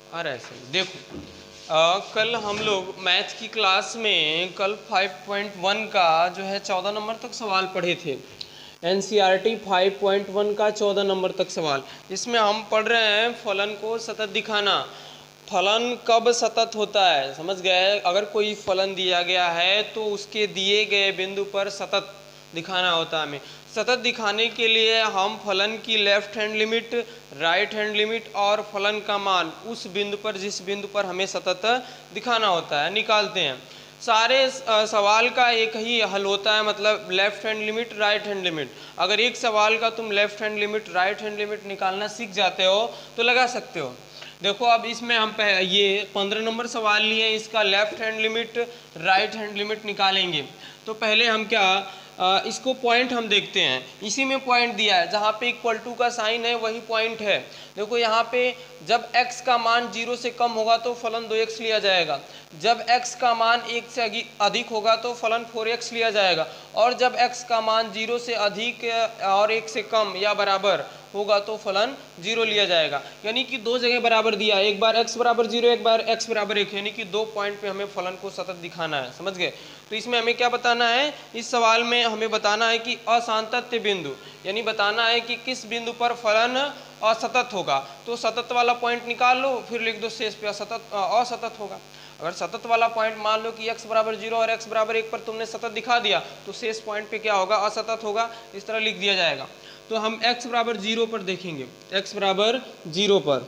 अरे ऐसे देखो, कल हम लोग मैथ की क्लास में कल 5.1 का जो है 14 नंबर तक सवाल पढ़े थे। एनसीईआरटी 5.1 का 14 नंबर तक सवाल। इसमें हम पढ़ रहे हैं फलन को सतत दिखाना। फलन कब सतत होता है, समझ गए? अगर कोई फलन दिया गया है तो उसके दिए गए बिंदु पर सतत दिखाना होता है हमें। सतत दिखाने के लिए हम फलन की left hand limit, right hand limit और फलन का मान उस बिंदु पर, जिस बिंदु पर हमें सतत दिखाना होता है, निकालते हैं। सारे सवाल का एक ही हल होता है, मतलब left hand limit, right hand limit. अगर एक सवाल का तुम left hand limit, right hand limit निकालना सीख जाते हो तो लगा सकते हो। देखो अब इसमें हम ये 15 नंबर सवाल लिए, इसका left hand limit, right hand limit निकालेंगे। तो पहले हम क्या, इसको पॉइंट हम देखते हैं। इसी में पॉइंट दिया है, जहाँ पे इक्वल टू का साइन है वही पॉइंट है। देखो यहाँ पे जब x का मान 0 से कम होगा तो फलन 2x लिया जाएगा, जब x का मान 1 से अधिक होगा तो फलन 4x लिया जाएगा, और जब x का मान 0 से अधिक और 1 से कम या बराबर होगा तो फलन 0 लिया जाएगा। यानी कि दो जगह बराबर दिया है, एक बार x बराबर 0, एक बार x बराबर 1, यानी कि दो पॉइंट पे हमें फलन को सतत दिखाना है, समझ गए? तो इसमें हमें क्या बताना है, इस सवाल में हमें बताना है कि असांतत्य बिंदु, यानी बताना है कि किस बिंदु पर फलन असतत होगा। तो सतत वाला पॉइंट निकाल लो, फिर लिख दो शेष पे असतत होगा। अगर सतत वाला पॉइंट मान लो कि x बराबर 0 और x बराबर 1 पर तुमने सतत दिखा दिया तो शेष पॉइंट पे क्या होगा, असतत होगा। इस तरह लिख दिया जाएगा। तो हम x बराबर 0 पर देखेंगे। x बराबर 0 पर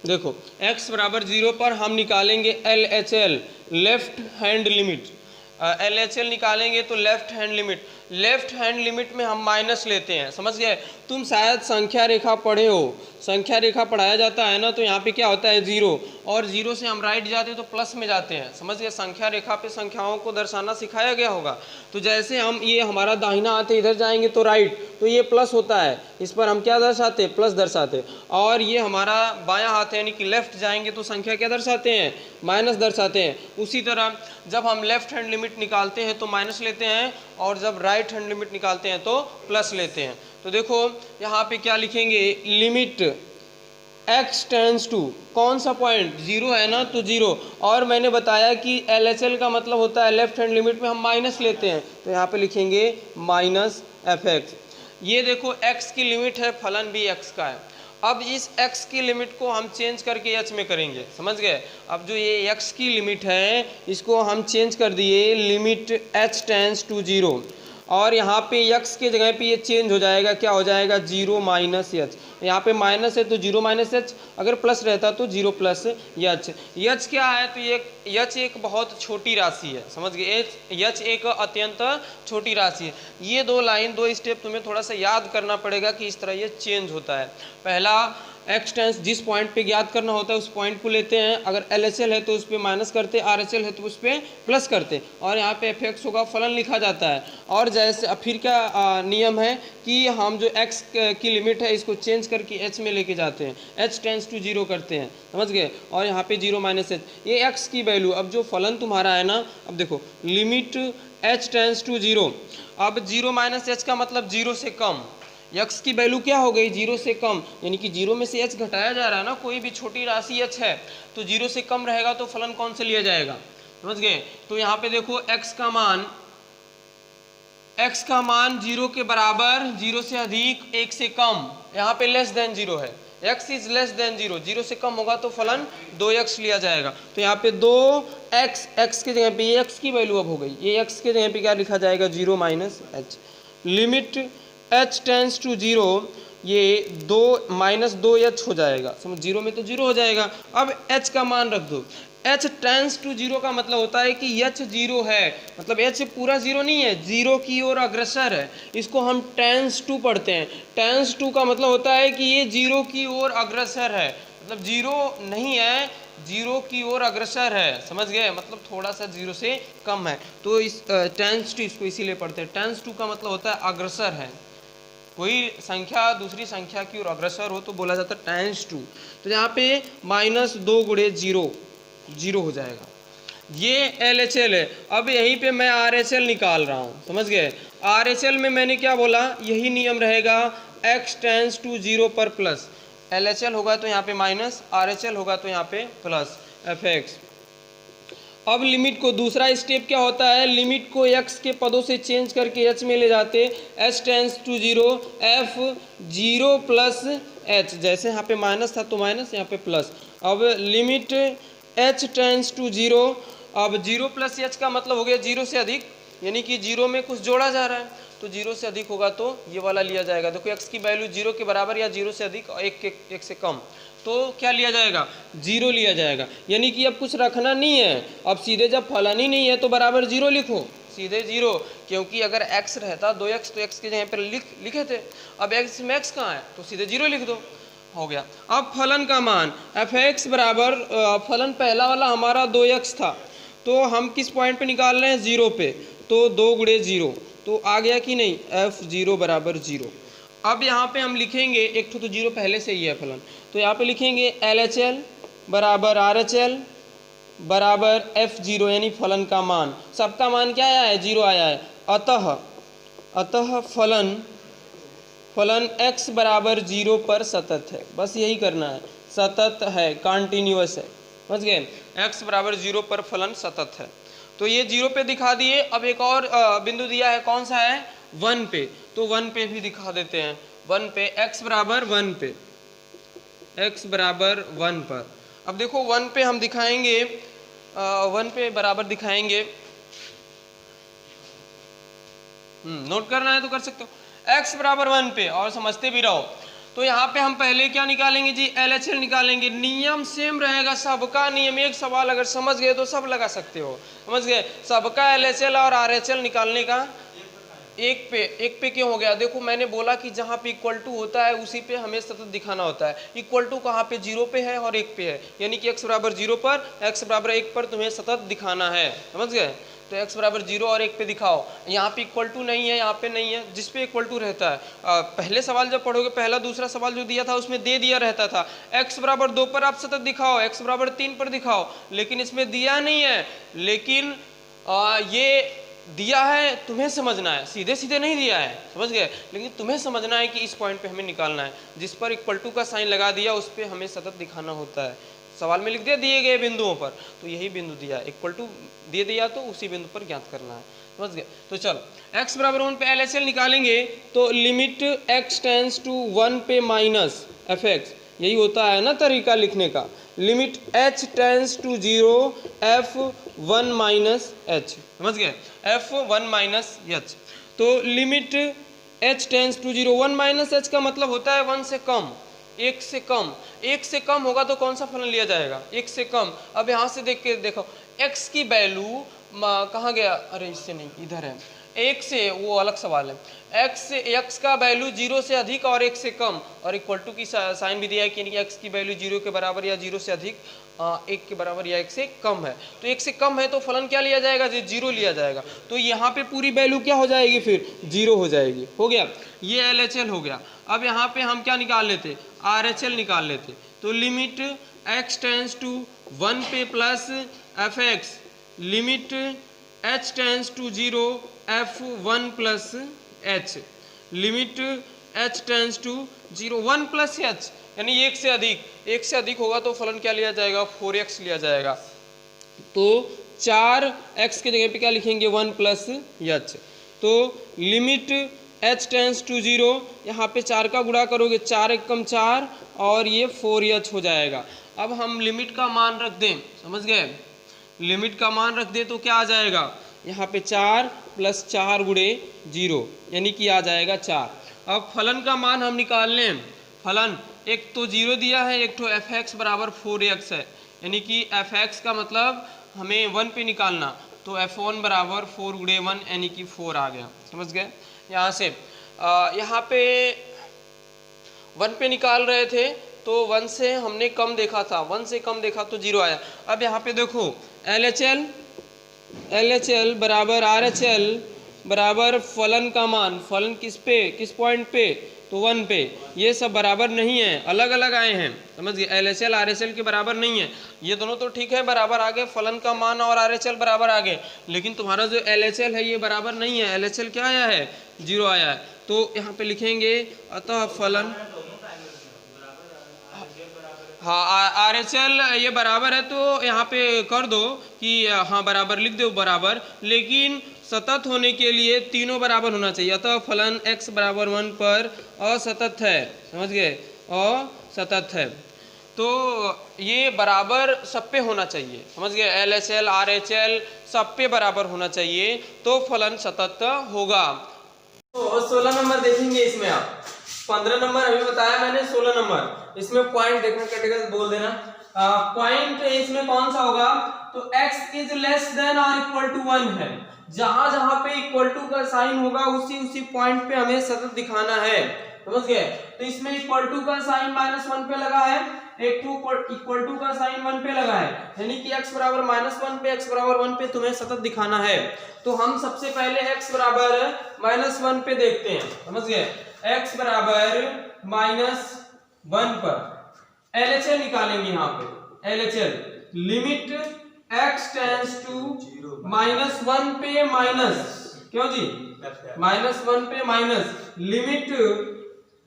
देखो, x बराबर 0 पर हम निकालेंगे LHL, left hand limit. LHL निकालेंगे तो left hand limit, left hand limit में हम माइनस लेते हैं, समझ गए? तुम शायद संख्या रेखा पढ़े हो, संख्या रेखा पढ़ाया जाता है ना, तो यहाँ पे क्या होता है 0, और 0 से हम राइट जाते हैं तो प्लस में जाते हैं, समझ गए? संख्या रेखा पे संख्याओं को दर्शाना सिखाया गया होगा। तो जैसे हम ये हमारा दाहिना हाथ है, इधर जाएंगे तो राइट, तो ये प्लस होता है, इस पर हम क्या दर्शाते हैं, प्लस दर्शाते। और ये हमारा बायां हाथ है, यानी कि लेफ्ट जाएंगे तो संख्या क्या दर्शाते हैं, माइनस दर्शाते हैं। उसी तरह जब हम लेफ्ट हैंड लिमिट निकालते हैं तो माइनस लेते हैं, और जब राइट हैंड लिमिट निकालते हैं तो प्लस लेते हैं। तो देखो यहाँ पे क्या लिखेंगे, लिमिट x टेंस टू, कौन सा पॉइंट, 0 है ना, तो 0। और मैंने बताया कि LHL का मतलब होता है लेफ्ट हैंड लिमिट में हम माइनस लेते हैं, तो यहाँ पे लिखेंगे माइनस fx। ये देखो x की लिमिट है, फलन भी x का है। अब इस x की लिमिट को हम चेंज करके h में करेंगे, समझ गए? अब जो ये x की लिमिट है इसको हम चेंज कर दिए, लिमिट h टेंस टू 0, और यहाँ पे x के जगह पे ये चेंज हो जाएगा, क्या हो जाएगा, 0 माइनस एच। यहाँ पे माइनस है तो 0 माइनस एच, अगर प्लस रहता तो 0 प्लस एच। एच क्या है, तो ये एच एक बहुत छोटी राशि है, समझ गए? एच एक अत्यंत छोटी राशि है। ये दो लाइन, दो स्टेप तुम्हें थोड़ा सा याद करना पड़ेगा कि इस तरह ये चेंज होता है। पहला एक्स टेंस, जिस पॉइंट पे ज्ञात करना होता है उस पॉइंट को लेते हैं, अगर LHL है तो उस पर माइनस करते, RHL है तो उस पर प्लस करते, और यहाँ पे fx होगा, फलन लिखा जाता है। और जैसे फिर क्या नियम है कि हम जो x की लिमिट है इसको चेंज करके h में लेके जाते हैं, h टेंस टू 0 करते हैं, समझ गए? और यहाँ पे 0 माइनस एच, ये x की वैल्यू। अब जो फलन तुम्हारा है ना, अब देखो लिमिट h टेंस टू 0, अब 0 माइनस एच का मतलब 0 से कम, x की वैल्यू क्या हो गई, 0 से कम, यानी कि 0 में से h घटाया जा रहा है ना, कोई भी छोटी राशि h है तो 0 से कम रहेगा तो फलन कौन से लिया जाएगा, समझ गए? तो यहाँ पे देखो x का मान 0 के बराबर, 0 से अधिक, 1 से कम, यहाँ पे लेस देन 0 है, x इज लेस देन 0, 0 से कम होगा तो फलन 2x लिया जाएगा। तो यहाँ पे 2x, x के जगह पे ये x की वैल्यू अब हो गई, ये x के जगह पे क्या लिखा जाएगा, 0 minus h. Limit h tends to 0, ये 2 माइनस 2h हो जाएगा, समझ? 0 में तो 0 हो जाएगा। अब h का मान रख दो, h टेंस टू 0 का मतलब होता है कि h 0 है, मतलब h पूरा 0 नहीं है, 0 की ओर अग्रसर है, इसको हम टेंस टू पढ़ते हैं। टेंस टू का मतलब होता है कि ये 0 की ओर अग्रसर है, मतलब 0 नहीं है, 0 की ओर अग्रसर है, समझ गए? मतलब थोड़ा सा 0 से कम है। तो इस टेंस टू, इसको इसीलिए पढ़ते हैं, टेंस टू का मतलब होता है अग्रसर है, कोई संख्या दूसरी संख्या की ओर अग्रसर हो तो बोला जाता है टेंस टू। तो यहाँ पे माइनस 2 गुणे 0, 0 हो जाएगा। ये LHL है। अब यहीं पे मैं RHL निकाल रहा हूँ, समझ गए? RHL में मैंने क्या बोला, यही नियम रहेगा, x टेंस टू 0 पर प्लस। LHL होगा तो यहाँ पे माइनस, RHL होगा तो यहाँ पे प्लस fx। अब लिमिट को दूसरा स्टेप क्या होता है, लिमिट को x के पदों से चेंज करके h में ले जाते, h tends to 0 f 0 plus h, जैसे यहाँ पे माइनस था तो माइनस, यहाँ पे प्लस। अब लिमिट h टेंस टू 0, अब 0 प्लस h का मतलब हो गया 0 से अधिक, यानी कि 0 में कुछ जोड़ा जा रहा है तो 0 से अधिक होगा तो ये वाला लिया जाएगा। देखो x की वैल्यू 0 के बराबर या 0 से अधिक और 1 से कम, तो क्या लिया जाएगा, 0 लिया जाएगा। यानी कि अब कुछ रखना नहीं है, अब सीधे जब फलन ही नहीं है तो बराबर 0 लिखो, सीधे 0, क्योंकि अगर x रहता 2x तो x के जगह पर लिखे थे, अब x में x कहाँ है तो सीधे 0 लिख दो, हो गया। अब फलन का मान fx बराबर, फलन पहला वाला हमारा 2x था तो हम किस पॉइंट पे निकाल रहे हैं, 0 पे, तो 2 गुणे 0 तो आ गया कि नहीं, f0 बराबर 0। अब यहाँ पे हम लिखेंगे, एक तो 0 पहले से ही है फलन, तो यहाँ पे लिखेंगे LHL बराबर RHL बराबर f0, यानी फलन का मान, सबका मान क्या आया है, 0 आया है। अतः फलन x बराबर 0 पर सतत है, बस यही करना है, सतत है, कॉन्टिन्यूअस है, समझ गए। x बराबर 0 पर फलन सतत है, तो ये 0 पे दिखा दिए। अब एक और बिंदु दिया है, कौन सा है, 1 पे, तो 1 पे भी दिखा देते हैं, 1 पे x बराबर 1 पे, x बराबर 1 पर। अब देखो 1 पे हम दिखाएंगे, 1 पे बराबर दिखाएंगे, नोट करना है तो कर सकते हो, x बराबर 1 पे, और समझते भी रहो। तो यहाँ पे हम पहले क्या निकालेंगे जी, LHL निकालेंगे, नियम सेम रहेगा, सबका नियम, एक सवाल अगर समझ गए तो सब लगा सकते हो, समझ गए, सबका LHL और RHL निकालने का एक पे क्यों हो गया, देखो मैंने बोला कि जहाँ पे इक्वल टू होता है उसी पे हमें सतत दिखाना होता है। इक्वल टू कहाँ पे, 0 पे है और 1 पे है, यानी कि x बराबर 0 पर, x बराबर 1 पर तुम्हें सतत दिखाना है, समझ गए। तो x बराबर 0 और 1 पे दिखाओ, यहाँ पे इक्वल टू नहीं है, यहाँ पे नहीं है, जिस पे इक्वल टू रहता है। पहले सवाल जब पढ़ोगे, पहला दूसरा सवाल जो दिया था उसमें दे दिया रहता था, x बराबर 2 पर आप सतत दिखाओ, x बराबर 3 पर दिखाओ, लेकिन इसमें दिया नहीं है। लेकिन ये दिया है, तुम्हें समझना है, सीधे सीधे नहीं दिया है, समझ गए, लेकिन तुम्हें समझना है कि इस पॉइंट पे हमें निकालना है, जिस पर इक्वल टू का साइन लगा दिया उस पर हमें सतत दिखाना होता है। सवाल में लिख दिया दिए गए बिंदुओं पर, तो यही बिंदु दिया है, इक्वल टू दे दिया तो उसी बिंदु पर ज्ञात करना है, समझ गए। तो चलो x बराबर 1 पे LHL निकालेंगे, तो लिमिट x टेंस टू 1 पे माइनस fx, यही होता है ना तरीका लिखने का, limit h tends to 0 f1 minus h, समझ गए, f1 माइनस h। तो limit h tends to 0, 1 minus h का मतलब होता है 1 से कम, 1 से कम, 1 से कम होगा तो कौन सा फलन लिया जाएगा, 1 से कम। अब यहाँ से देख के देखो, x की वैल्यू कहाँ गया, अरे इससे नहीं, इधर है, 1 से, वो अलग सवाल है, x का वैल्यू 0 से अधिक और 1 से कम, और इक्वल टू की साइन भी दिया है कि x की वैल्यू 0 के बराबर या 0 से अधिक, 1 के बराबर या 1 से कम है, तो 1 से कम है तो फलन क्या लिया जाएगा जी, 0 लिया जाएगा। तो यहाँ पे पूरी वैल्यू क्या हो जाएगी, फिर 0 हो जाएगी, हो गया, ये LHL हो गया। अब यहाँ पे हम क्या निकाल लेते, RHL निकाल लेते, तो लिमिट x टेंस टू 1 पे plus fx, limit h tends to 0 f1 plus h, limit h tends to 0 1 plus h, यानी 1 से अधिक होगा तो फलन क्या लिया जाएगा, 4x लिया जाएगा। तो 4x के जगह पे क्या लिखेंगे, 1 प्लस h। तो लिमिट h टेंस टू 0, यहाँ पे 4 का गुणा करोगे, 4 एक कम 4, और ये 4h हो जाएगा। अब हम लिमिट का मान रख दें, समझ गए, लिमिट का मान रख दे तो क्या आ जाएगा, यहाँ पे 4 प्लस 4 गुणे 0, यानी कि आ जाएगा 4। अब फलन का मान हम निकाल लें, फलन एक तो 0 दिया है, एक तो fx बराबर 4x है, यानी कि fx का मतलब हमें 1 पे निकालना, तो f1 बराबर 4 गुणे 1, यानी कि 4 आ गया, समझ गए। यहाँ से यहाँ पे 1 पे निकाल रहे थे तो 1 से हमने कम देखा था, 1 से कम देखा तो 0 आया। अब यहाँ पे देखो LHL बराबर RHL बराबर फलन का मान, फलन किस पॉइंट पे, तो 1 पे, ये सब बराबर नहीं है, अलग अलग आए हैं, समझ गए, LHL RHL के बराबर नहीं है, ये दोनों तो ठीक है बराबर आ गए, फलन का मान और RHL बराबर आ गए, लेकिन तुम्हारा जो LHL है ये बराबर नहीं है, LHL क्या आया है, 0 आया है। तो यहाँ पे लिखेंगे अतः फलन, हाँ आर एच एल ये बराबर है, तो यहाँ पे कर दो कि हाँ बराबर लिख दो बराबर, लेकिन सतत होने के लिए तीनों बराबर होना चाहिए। अतः फलन x बराबर 1 पर असतत है, समझ गए, असतत है। तो ये बराबर सब पे होना चाहिए, समझ गए, L H L R H L सब पे बराबर होना चाहिए, तो फलन सतत होगा। तो 16 नंबर देखेंगे इसमें आप, 15 नंबर अभी बताया मैंने, 16 नंबर इसमें पॉइंट देखना कटेगा तो बोल देना। पॉइंट इसमें कौन सा होगा, तो x इज लेस देन और इक्वल टू 1 है। जहां जहां पे इक्वल टू का साइन होगा उसी पॉइंट पे हमें सतत दिखाना है, समझ गए। तो इसमें इक्वल टू का साइन -1 पे लगा है, एक इक्वल टू का साइन 1 पे लगा है, यानी कि x बराबर -1 पे x बराबर 1 पे तुम्हें सतत दिखाना है। तो हम सबसे पहले x बराबर -1 पे देखते हैं, समझ गए, x बराबर -1 पर LHL निकालेंगे। यहाँ पे LHL limit x tends to -1 पे माइनस, क्यों जी, -1 पे माइनस लिमिट,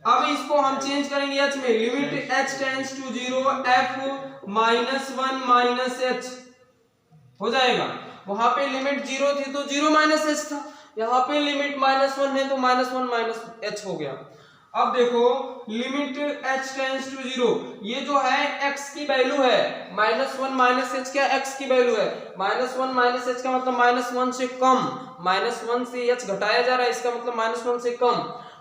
अब इसको हम चेंज करेंगे h में, limit h tends to 0 f -1 -h हो जाएगा। वहां पे लिमिट 0 थी तो 0 -h था, यहाँ पे लिमिट -1 है तो -1 -h हो गया। अब देखो लिमिट h टेंड्स टू 0, ये जो है x की वैल्यू है, -1 -h क्या x की वैल्यू है, -1 -h का मतलब -1 से कम, -1 से h घटाया जा रहा है, इसका मतलब -1 से कम,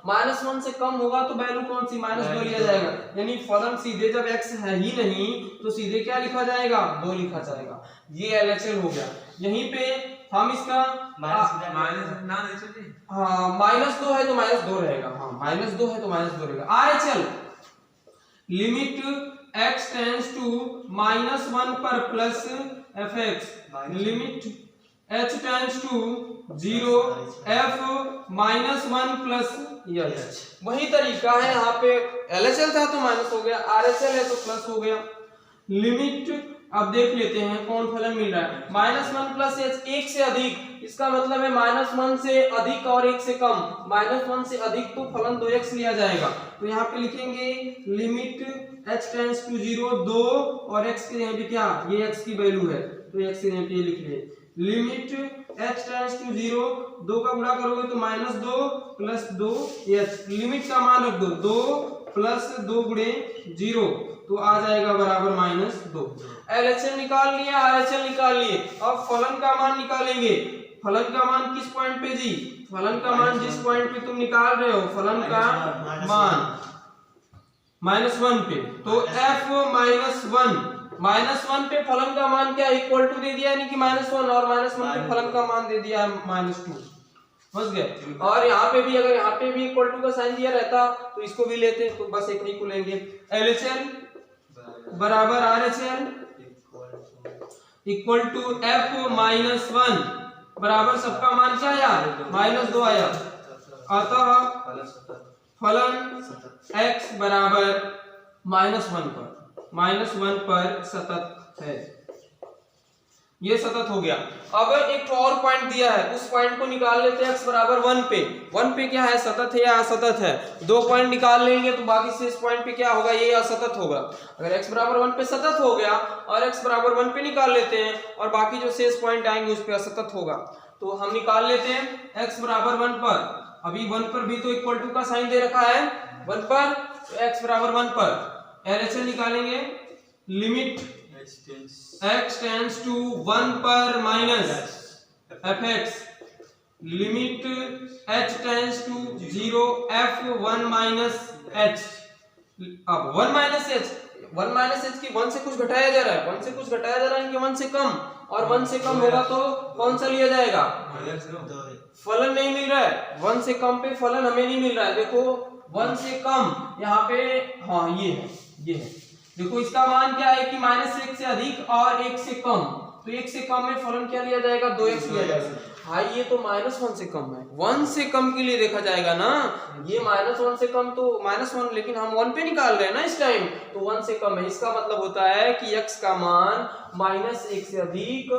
-1 से कम होगा तो वैल्यू कौन सी, -2 लिया जाएगा, यानी फलन सीधे जब x है ही नहीं तो सीधे क्या लिखा जाएगा, 2 लिखा जाएगा। ये LHL हो गया। यहीं पे हम इसका हाँ -2 है तो -2 रहेगा, हाँ -2 है तो -2 रहेगा। RHL limit x tends to -1 पर plus fx limit h tends to 0 f -1 plus h। वही तरीका है, यहाँ पे LHL था तो माइनस हो गया, RHL है तो प्लस हो गया। लिमिट अब देख लेते हैं कौन फलन मिल रहा है, -1 प्लस h, 1 से अधिक, इसका मतलब है -1 से अधिक और 1 से कम, -1 से अधिक तो फलन 2x लिया जाएगा। तो यहाँ पे लिखेंगे लिमिट h टेंड्स टू 0 2 और x के यहाँ पे क्या, ये x की वैल्यू है तो x के यहाँ पे लिख लिए, लिमिट h टेंड्स टू 0 2 का गुणा करोगे तो -2 प्लस 2 h, लिमिट का मान रख दो 2 प्लस 2 गुणे 0 तो आ जाएगा बराबर -2। LHL निकाल लिया, RHL निकाल लिए, अब फलन का मान निकालेंगे। फलन का मान किस पॉइंट पे जी, फलन का मान जिस पॉइंट पे तुम निकाल रहे हो फलन का मान -1 पे, तो f -1 पे फलन का मान क्या, इक्वल टू दे दिया, यानी कि -1 और -1 पे फलन का मान दे दिया -2, समझ गए। और यहाँ पे भी अगर यहाँ पे भी इक्वल टू का साइन दिया रहता तो इसको भी लेते, तो बस एक ही को लेंगे। LHL बराबर RHL इक्वल टू f -1 बराबर सबका मान क्या आया, -2 आया, अतः फलन x बराबर -1 पर सतत है, ये सतत हो गया। अब एक और पॉइंट दिया है, उस पॉइंट को निकाल लेते हैं x बराबर 1 पे, 1 पे क्या है, सतत है या असतत है, 2 पॉइंट निकाल लेंगे तो बाकी से इस पॉइंट पे क्या होगा, ये असतत होगा। अगर x बराबर 1 पे सतत हो गया और x बराबर 1 पे निकाल लेते हैं और बाकी जो शेष पॉइंट आएंगे उस पे असतत होगा, तो हम निकाल लेते हैं x बराबर 1 पर। अभी 1 पर भी तो इक्वल टू का साइन दे रखा है 1 पर, तो x बराबर 1 पर LHL निकालेंगे, लिमिट x टेंड्स टू 1 पर minus fx limit h tends to 0 f 1 h। अब 1 h की 1 से कुछ घटाया जा रहा है, 1 से कुछ घटाया जा रहा है कि 1 से कम, और 1 से कम होगा तो कौन सा लिया जाएगा, फलन नहीं मिल रहा है, 1 से कम पे फलन हमें नहीं मिल रहा है। देखो 1 से कम यहाँ पे, हाँ ये है, देखो इसका मान क्या है कि -1 से अधिक और 1 से कम, तो 1 से कम में फलन क्या लिया जाएगा, 2x लिया जाएगा। हाँ ये तो -1 से कम है, 1 से कम के लिए देखा जाएगा ना, ये -1 से कम तो -1, लेकिन हम 1 पे निकाल रहे हैं ना इस टाइम, तो 1 से कम है, इसका मतलब होता है कि x का मान -1 से अधिक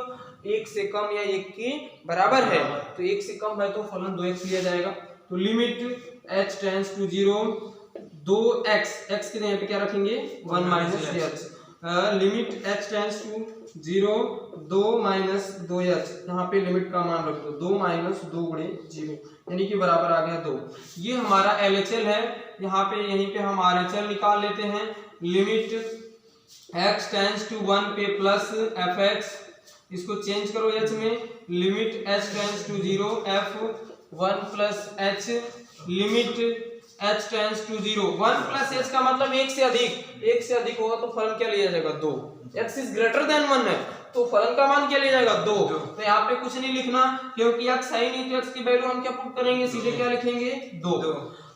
1 से कम या 1 के बराबर है, तो 1 से कम है तो फलन 2x लिया जाएगा। तो limit h tends to 0 2x के यहाँ पे क्या रखेंगे 1 minus h, limit h tends to 0 2 minus 2h, यहाँ पे लिमिट का मान रख दो 2 माइनस 2 गुणे 0 यानी कि बराबर आ गया 2। ये हमारा LHL है, यहाँ पे यहीं पे हम RHL निकाल लेते हैं। लिमिट x टेंड्स टू 1 पे प्लस fx, इसको चेंज करो h में, limit h tends to 0 f1 plus h, limit h tends to 0 1 plus h का मतलब एक से अधिक होगा तो फलन क्या लिया जाएगा 2, x इज ग्रेटर देन 1 है तो फलन का मान क्या लिया जाएगा 2। तो यहाँ पे कुछ नहीं लिखना क्योंकि x है ही नहीं, तो x की वैल्यू हम क्या पुट करेंगे, सीधे क्या लिखेंगे 2।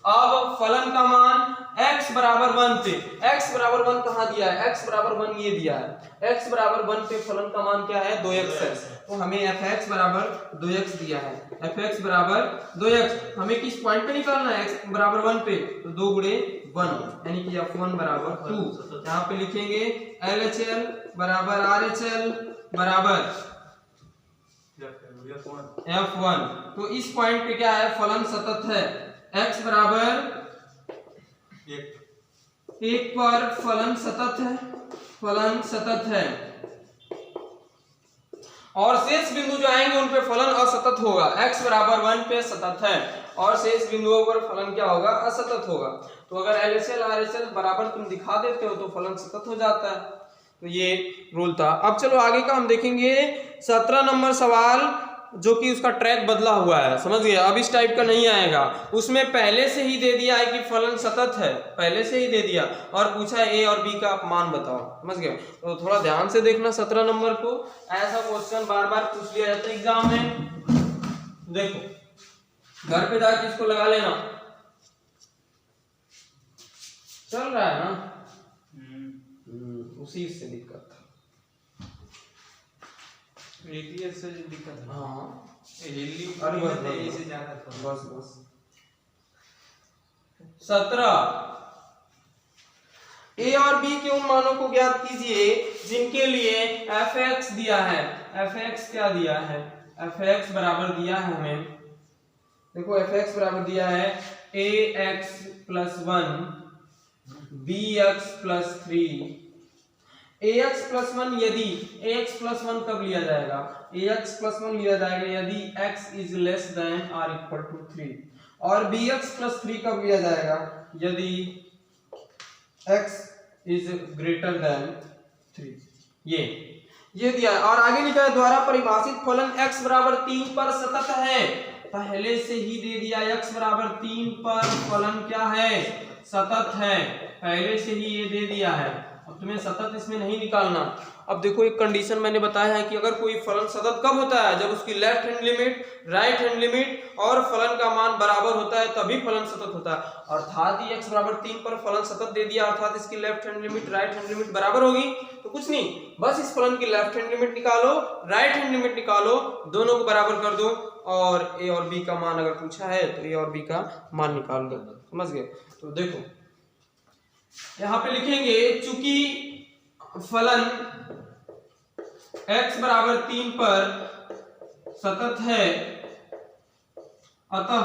अब फलन का मान x बराबर 1 पे, x बराबर 1 कहाँ दिया है, x बराबर 1 ये दिया है, x बराबर 1 पे फलन का मान क्या है 2x है, तो हमें fx बराबर 2x दिया है, fx बराबर 2x हमें किस पॉइंट पे निकालना है, x बराबर 1 पे, तो 2 गुणे 1 यानी कि f1 बराबर 2। यहाँ पे लिखेंगे LHL बराबर RHL बराबर f1, तो इस पॉइंट पे क्या है फलन सतत है, x बराबर 1 पर फलन सतत है और शेष बिंदु जो आएंगे उन पे फलन असतत होगा। x बराबर 1 पे सतत है और शेष बिंदुओं पर फलन क्या होगा, असतत होगा। तो अगर LHL RHL बराबर तुम दिखा देते हो तो फलन सतत हो जाता है, तो ये रूल था। अब चलो आगे का हम देखेंगे 17 नंबर सवाल, जो कि उसका ट्रैक बदला हुआ है, समझ गए। अब इस टाइप का नहीं आएगा, उसमें पहले से ही दे दिया है कि फलन सतत है, पहले से ही दे दिया और पूछा ए और बी का मान बताओ, समझ गए। तो थोड़ा ध्यान से देखना 17 नंबर को, ऐसा क्वेश्चन बार बार पूछ लिया जाता है एग्जाम में। देखो घर पे जाके इसको लगा लेना, चल रहा है ना, उसी से दिक्कत था, से दिक्कत है। हाँ अरे बस 17 ए और बी के उन मानों को ज्ञात कीजिए जिनके लिए fx दिया है, fx क्या दिया है, fx बराबर दिया है हमें, देखो fx बराबर दिया है ax plus 1 bx plus 3, ax plus 1 यदि ax प्लस 1 कब लिया जाएगा, ax प्लस 1 लिया जाएगा यदि x इज लेस देन और इक्वल टू 3, और bx प्लस 3 कब लिया जाएगा यदि x इज ग्रेटर देन 3। ये दिया है और आगे लिखा है द्वारा परिभाषित फलन x बराबर 3 पर सतत है, पहले से ही दे दिया x बराबर 3 पर फलन क्या है, सतत है, पहले से ही ये दे दिया है। अब तुम्हें सतत इसमें नहीं निकालना। अब देखो एक कंडीशन मैंने बताया है कि अगर कोई फलन सतत कब होता है, जब उसकी left hand limit, right hand limit और फलन का मान बराबर होता है, तभी फलन सतत होता है। अर्थात ये x बराबर 3 पर फलन सतत दे दिया, अर्थात इसकी left hand limit right hand limit बराबर होगी, तो कुछ नहीं, बस इस फलन की लेफ्ट हैंड लिमिट निकालो, राइट हैंड लिमिट निकालो, दोनों को बराबर कर दो और a और b का मान अगर पूछा है तो a और b का मान निकाल लो, समझ गए। तो देखो यहाँ पे लिखेंगे चूंकि फलन x बराबर 3 पर सतत है, अतः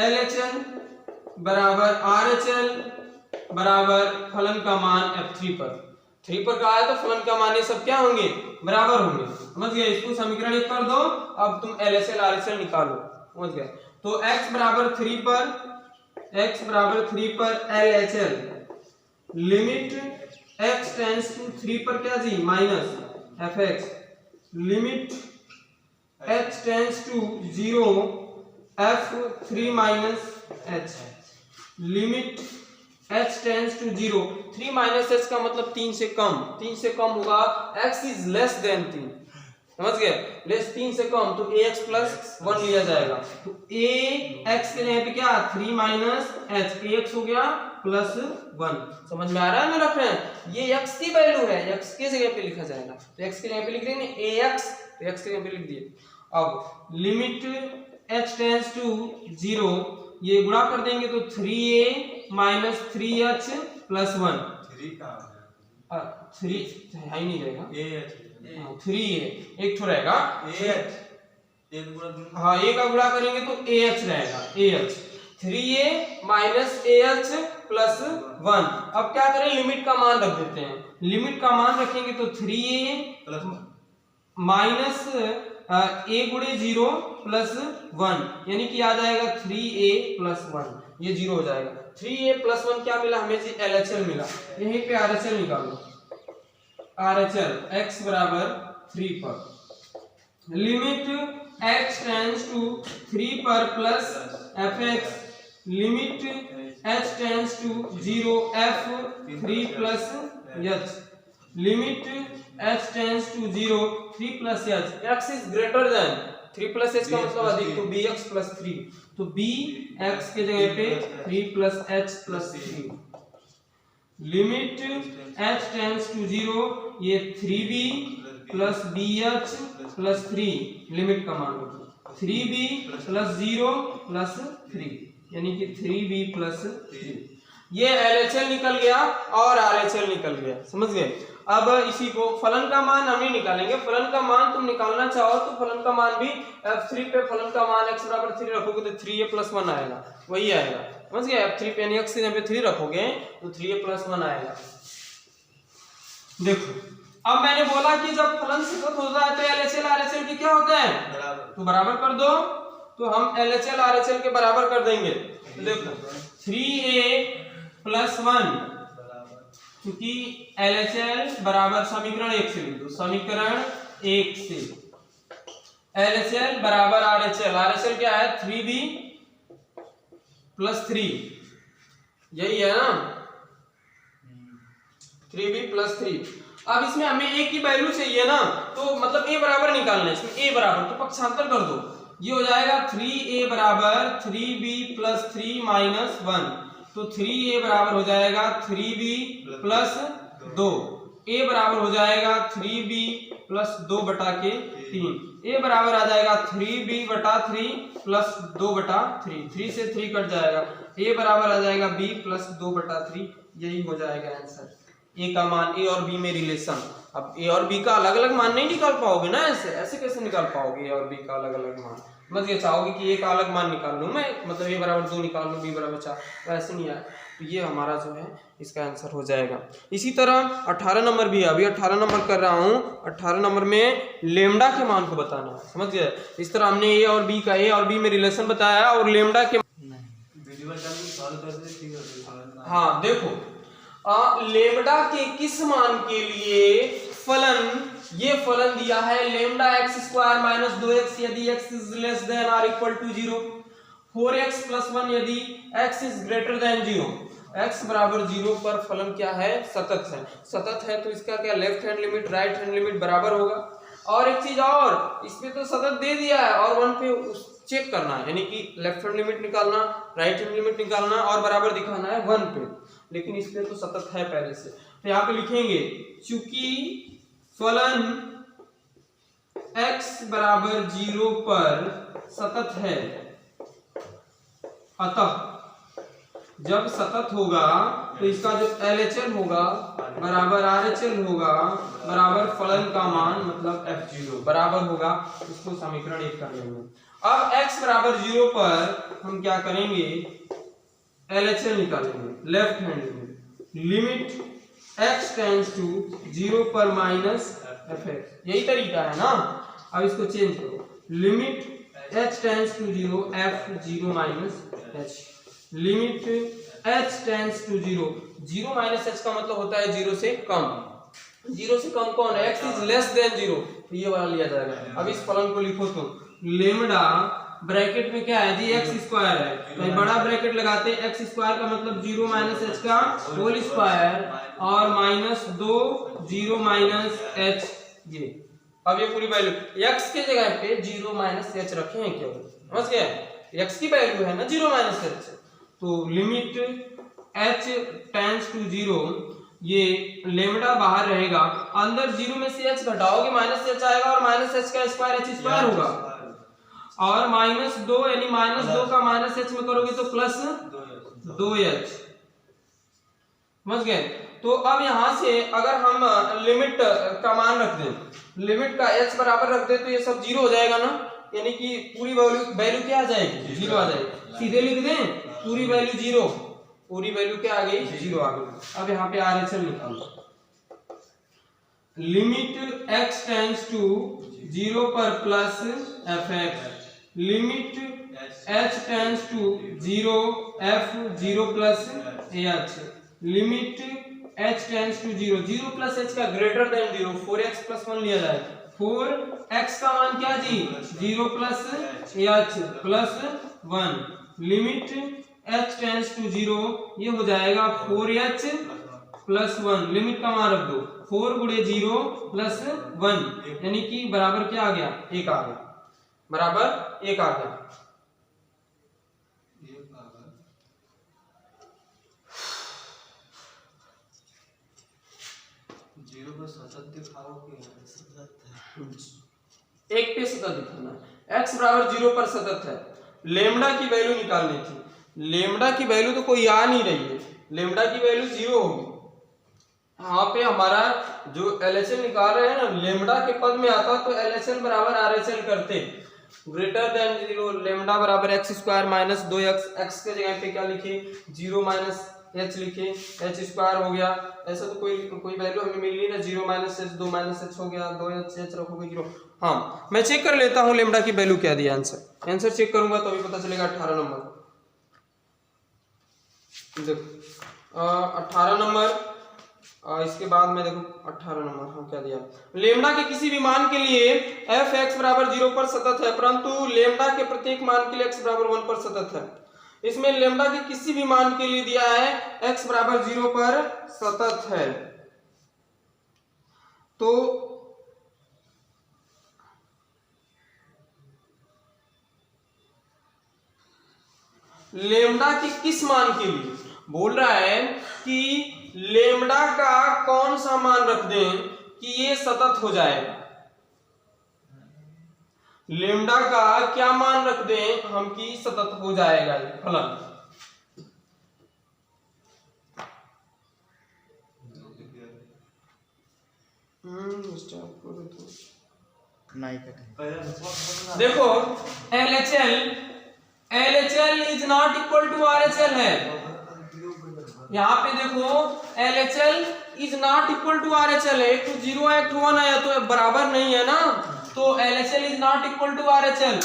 LHL बराबर RHL बराबर फलन का मान f3 पर, 3 पर कहा है तो फलन का मान ये सब क्या होंगे, बराबर होंगे, समझ गए। इसको समीकरण 1 कर दो, अब तुम LHL RHL निकालो, समझ गए। तो x बराबर 3 पर LHL limit x tends to 3 पर क्या जी minus fx, limit h tends to 0 f3 minus h, limit h tends to 0, 3 minus h का मतलब 3 से कम, 3 से कम होगा, x इज लेस देन 3, समझ गए, लेस 3 से कम, तो ax प्लस 1 लिया जाएगा। तो ax के लिए पे क्या 3 माइनस h, ax हो गया प्लस 1, समझ में आ रहा है ना, रख रहे हैं, ये x की वैल्यू है, x की जगह पे लिखा जाएगा, तो x के लिए पे लिख देंगे ax, तो x के लिए पे लिख दिए। अब लिमिट h टेंड्स टू 0, ये गुणा कर देंगे तो 3a माइनस 3h प्लस 1, 3 है ही नहीं रहेगा, 3a एक तो रहेगा, हाँ a का गुणा करेंगे तो ah रहेगा, ah 3a minus AH plus 1। अब क्या करें, लिमिट का मान रख देते हैं। लिमिट का मान रखेंगे तो 3a माइनस a गुणे 0 प्लस 1, यानी कि आ जाएगा 3a प्लस 1, ये 0 हो जाएगा। 3a प्लस 1 क्या मिला हमें जी, LHL मिला। यहीं पे RHL निकालो, RHL x बराबर 3 पर लिमिट x टेंड्स टू 3 पर plus fx limit h tends to 0 f 3 plus h limit h tends to 0 3 plus h, x is greater than 3 plus h का मतलब अधिक, तो bx प्लस 3, तो bx के जगह पे 3 plus h plus 3 limit h tends to 0, ये 3b plus bh plus 3 limit का मान होगा 3b प्लस 0 प्लस 3, यानी कि 3b प्लस 3। ये LHL निकल गया और RHL निकल गया, समझ गए। अब इसी को फलन का मान हम ही निकालेंगे। फलन का मान तुम निकालना चाहो तो फलन का मान भी f3 पे फलन का मान x बराबर 3 रखोगे तो 3a प्लस 1 आएगा, वही आएगा, समझ गए। f3 पे यानी x के जगह पे 3 रखोगे तो 3a प्लस 1 आएगा। देखो अब मैंने बोला कि जब फलन सतत होता है तो LHL RHL की क्या होता है, तो बराबर कर दो, तो हम LHL RHL के बराबर कर देंगे। तो देखो 3a प्लस 1, क्योंकि LHL बराबर समीकरण 1 से लिख दो, समीकरण 1 से LHL बराबर RHL, RHL क्या है 3b प्लस 3, यही है ना 3b प्लस 3। अब इसमें हमें a की वैल्यू चाहिए ना, तो मतलब a बराबर निकालना है, इसमें a बराबर तो पक्षांतर कर दो, ये हो जाएगा 3a बराबर 3b प्लस 3 माइनस 1, तो 3a बराबर हो जाएगा 3b प्लस 2, a बराबर हो जाएगा 3b प्लस 2 बटा के 3, a बराबर आ जाएगा 3b बटा 3 प्लस 2 बटा 3, 3 से 3 कट जाएगा, a बराबर आ जाएगा b प्लस 2 बटा 3, यही हो जाएगा आंसर। a का मान, a और b में रिलेशन। अब a और b का अलग अलग मान नहीं निकाल पाओगे ना, ऐसे ऐसे कैसे निकाल पाओगे a और b का अलग अलग मान, मतलब ये चाहोगे कि a का अलग मान निकाल लूं मैं, मतलब a बराबर 2 निकाल लूं b बराबर 4, तो ऐसे नहीं आया, तो ये हमारा जो है इसका आंसर हो जाएगा। इसी तरह 18 नंबर भी है, अभी 18 नंबर कर रहा हूँ। 18 नंबर में लेमडा के मान को बताना है, समझ गए। इस तरह हमने a और b में रिलेशन बताया और लेमडा के हाँ देखो लेमडा के किस मान के लिए फलन, ये फलन दिया है lambda x square minus 2x यदि x इज लेस देन और इक्वल टू 0, 4x प्लस 1 यदि x is greater then 0, x बराबर 0 पर फलन क्या है, सतत है। सतत है तो इसका क्या left hand limit right hand limit बराबर होगा। और एक चीज और, इसमें तो सतत दे दिया है और 1 पे चेक करना है, यानी कि लेफ्ट हैंड लिमिट निकालना, राइट हैंड लिमिट निकालना और बराबर दिखाना है 1 पे, लेकिन इसमें तो सतत है पहले से, तो यहाँ पे लिखेंगे चूंकि फलन x बराबर 0 पर सतत है, अतः जब सतत होगा तो इसका जो LHL होगा बराबर RHL होगा बराबर फलन का मान मतलब f0 बराबर होगा, इसको समीकरण 1 कर लेंगे। अब x बराबर 0 पर हम क्या करेंगे, LHL निकालेंगे, left hand limit x tends to 0 पर माइनस fx, यही तरीका है ना। अब इसको चेंज करो, limit h tends to 0 f0 minus h, limit h tends to 0, 0 minus h का मतलब होता है 0 से कम, 0 से कम कौन है, x इज लेस देन 0, तो ये वाला लिया जाएगा। अब इस फलन को लिखो तो लेमडा ब्रैकेट में क्या है जी, एक्स स्क्वायर है, तो बड़ा ब्रैकेट लगाते हैं, एक्स स्क्वायर का मतलब 0 माइनस एच का होल स्क्वायर और माइनस 2 0 माइनस एच, ये अब ये पूरी वैल्यू एक्स के जगह पे 0 माइनस एच रखे हैं, क्यों, समझ गए, एक्स की वैल्यू है ना 0 माइनस एच, तो लिमिट एच टेंड्स टू 0, ये लेमडा बाहर रहेगा, अंदर 0 में से एच घटाओगे माइनस एच आएगा और माइनस एच का स्क्वायर एच स्क्वायर होगा, और माइनस 2 यानी माइनस 2 का माइनस एच में करोगे तो प्लस 2h, समझ गए। तो अब यहां से अगर हम लिमिट का मान रख दें, लिमिट का h बराबर रख दे तो ये सब 0 हो जाएगा ना, यानी कि पूरी वैल्यू क्या आ जाएगी, जीरो आ जाएगी। सीधे लिख दें पूरी वैल्यू जीरो, पूरी वैल्यू क्या आ गई, जीरो आ गई। अब यहाँ पे RHL निकालो। Limit x tends to zero पर plus fx, limit h tends to zero f zero plus h, limit h tends to zero, zero plus h का greater than zero, 4x plus 1 लिया जाए, 4x का मान क्या जी, zero plus h plus 1, limit h tends to zero, ये हो जाएगा 4h प्लस 1, लिमिट का मान रख दो, 4 गुणे 0 प्लस 1, यानी कि बराबर क्या आ गया, 1 आ गया, बराबर 1 आ गया। एक पे सतत दिखाना है, x बराबर 0 पर सतत है, लेमडा की वैल्यू निकालनी थी, लेमडा की वैल्यू तो कोई आ नहीं रही है, लेमडा की वैल्यू 0 होगी। यहाँ पे हमारा जो LHL निकाल रहे हैं ना, लेमडा के पद में आता तो LHL बराबर RHL करते, ग्रेटर देन 0, लेमडा बराबर x square minus 2x, x के जगह पे क्या लिखे, 0 माइनस h लिखे, h स्क्वायर हो गया, ऐसा तो कोई वैल्यू हमें मिल नहीं ना, 0 माइनस h 2 माइनस h हो गया, 2h h रखोगे 0। हाँ मैं चेक कर लेता हूँ लेमडा की वैल्यू क्या दिया, आंसर चेक करूंगा तो अभी पता चलेगा। 18 नंबर देखो, 18 नंबर, इसके बाद में देखो 18 नंबर, हाँ क्या दिया, लेमडा के किसी भी मान के लिए f(x) बराबर 0 पर सतत है, परंतु लेमडा के प्रत्येक मान के लिए x बराबर 1 पर सतत है। इसमें लेमडा के किसी भी मान के लिए दिया है x बराबर 0 पर सतत है, तो लेमडा के किस मान के लिए बोल रहा है कि लेमडा का कौन सा मान रख दें कि ये सतत हो जाएगा, लेमडा का क्या मान रख दें हम कि सतत हो जाएगा ये फलन। देखो LHL is not equal to RHL है, यहाँ पे देखो LHL is not equal to RHL है, एक तो 0 है एक तो 1 है, तो बराबर नहीं है ना, तो LHL is not equal to RHL,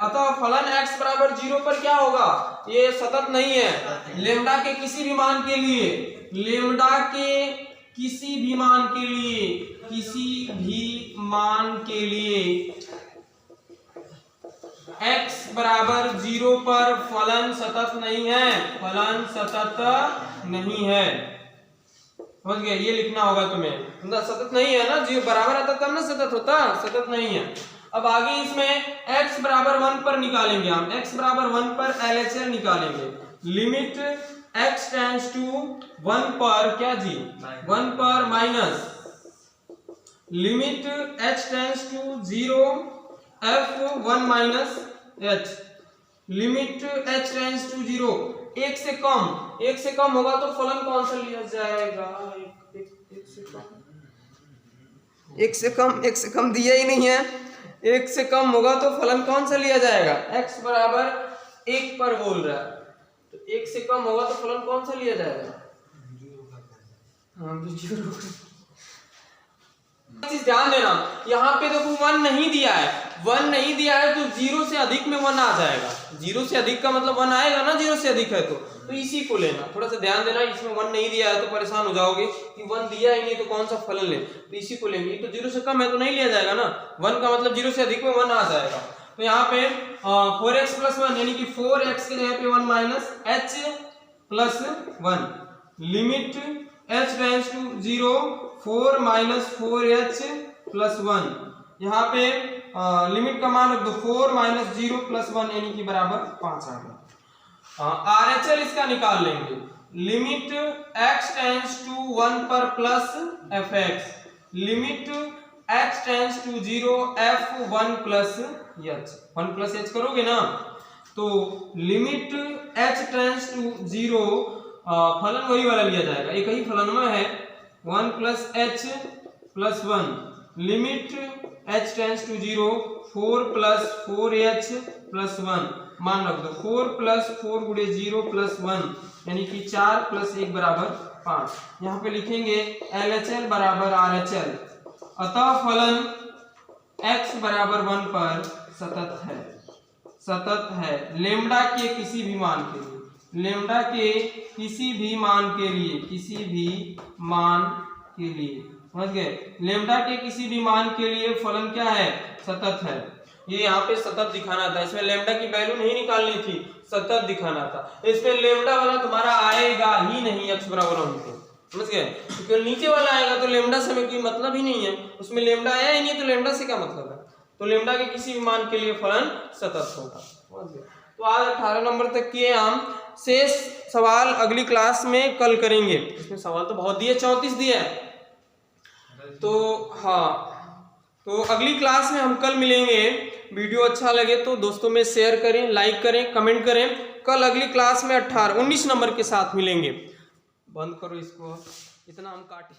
अतः फलन x बराबर 0 पर क्या होगा, ये सतत नहीं है। लेमडा के किसी भी मान के लिए, लेमडा के किसी भी मान के लिए, किसी भी मान के लिए x बराबर 0 पर फलन सतत नहीं है, फलन सतत नहीं है, समझ गए, ये लिखना होगा तुम्हें, सतत नहीं है ना, 0 बराबर आता तब ना सतत होता, सतत नहीं है। अब आगे इसमें x बराबर 1 पर निकालेंगे हम, x बराबर 1 पर LHL निकालेंगे, लिमिट x टेंड्स टू 1 पर क्या जी, 1 पर minus, limit h tends to 0 f 1 minus h, limit h tends to 0, एक से कम होगा तो फलन कौन सा लिया जाएगा, एक से कम दिया ही नहीं है, एक से कम होगा तो फलन कौन सा लिया जाएगा, x बराबर 1 पर बोल रहा है, तो एक से कम होगा तो फलन कौन सा लिया जाएगा, हाँ चीज ध्यान देना, यहाँ पे देखो 1 नहीं दिया है, 1 नहीं दिया है तो 0 से अधिक में 1 आ जाएगा, 0 से अधिक का मतलब 1 आएगा ना, 0 से अधिक है तो इसी को लेना, थोड़ा सा ध्यान देना, इसमें 1 नहीं दिया है तो परेशान हो जाओगे कि 1 दिया ही नहीं तो कौन सा फलन ले, तो इसी को लेंगे, तो 0 से कम है तो नहीं लिया जाएगा ना, 1 का मतलब 0 से अधिक में 1 आ जाएगा, तो यहाँ पे 4x प्लस 1 यानी कि 4x के जगह पे 1 minus h plus 1, limit h tends to 0 4 minus 4h plus 1, यहाँ पे लिमिट का मान रख दो 4 माइनस 0 प्लस 1 यानी कि बराबर 5 आ गया। RHL इसका निकाल लेंगे, लिमिट x टेंड्स टू 1 पर plus fx, limit h tends to 0 f 1 plus h, 1 plus h करोगे ना, तो लिमिट h टेंड्स टू 0, फलन वही वाला लिया जाएगा, एक ही फलन में है 1 plus h plus 1, limit h tends to 0 4 plus 4h plus 1 मान रख दो 4 प्लस 4 गुणे 0 प्लस 1 यानी कि 4 प्लस 1 बराबर 5। यहाँ पे लिखेंगे LHL बराबर RHL, अतः फलन x बराबर 1 पर सतत है लेम्डा के किसी भी मान के लिए, लेम्डा के किसी भी मान के लिए समझ गए। लेम्डा के किसी भी मान के लिए फलन क्या है, सतत है। ये यहाँ पे सतत दिखाना था, इसमें लेम्डा की वैल्यू नहीं निकालनी थी, सतत दिखाना था। इसमें लेम्डा वाला तुम्हारा आएगा ही नहीं x बराबर 1 पे, समझ गए। क्योंकि नीचे वाला आएगा तो लेम्डा से हमें कोई मतलब ही नहीं है, उसमें लेम्डा आया ही नहीं तो लेम्डा से क्या मतलब है। तो लेम्डा के किसी भी मान के लिए फलन सतत होगा, समझ गए। तो आज 18 नंबर तक किए हम, शेष सवाल अगली क्लास में कल करेंगे। इसमें सवाल तो बहुत दिए, 34 दिए हैं। तो हाँ, तो अगली क्लास में हम कल मिलेंगे। वीडियो अच्छा लगे तो दोस्तों में शेयर करें, लाइक करें, कमेंट करें। कल अगली क्लास में 19 नंबर के साथ मिलेंगे। बंद करो इसको, इतना हम काटे।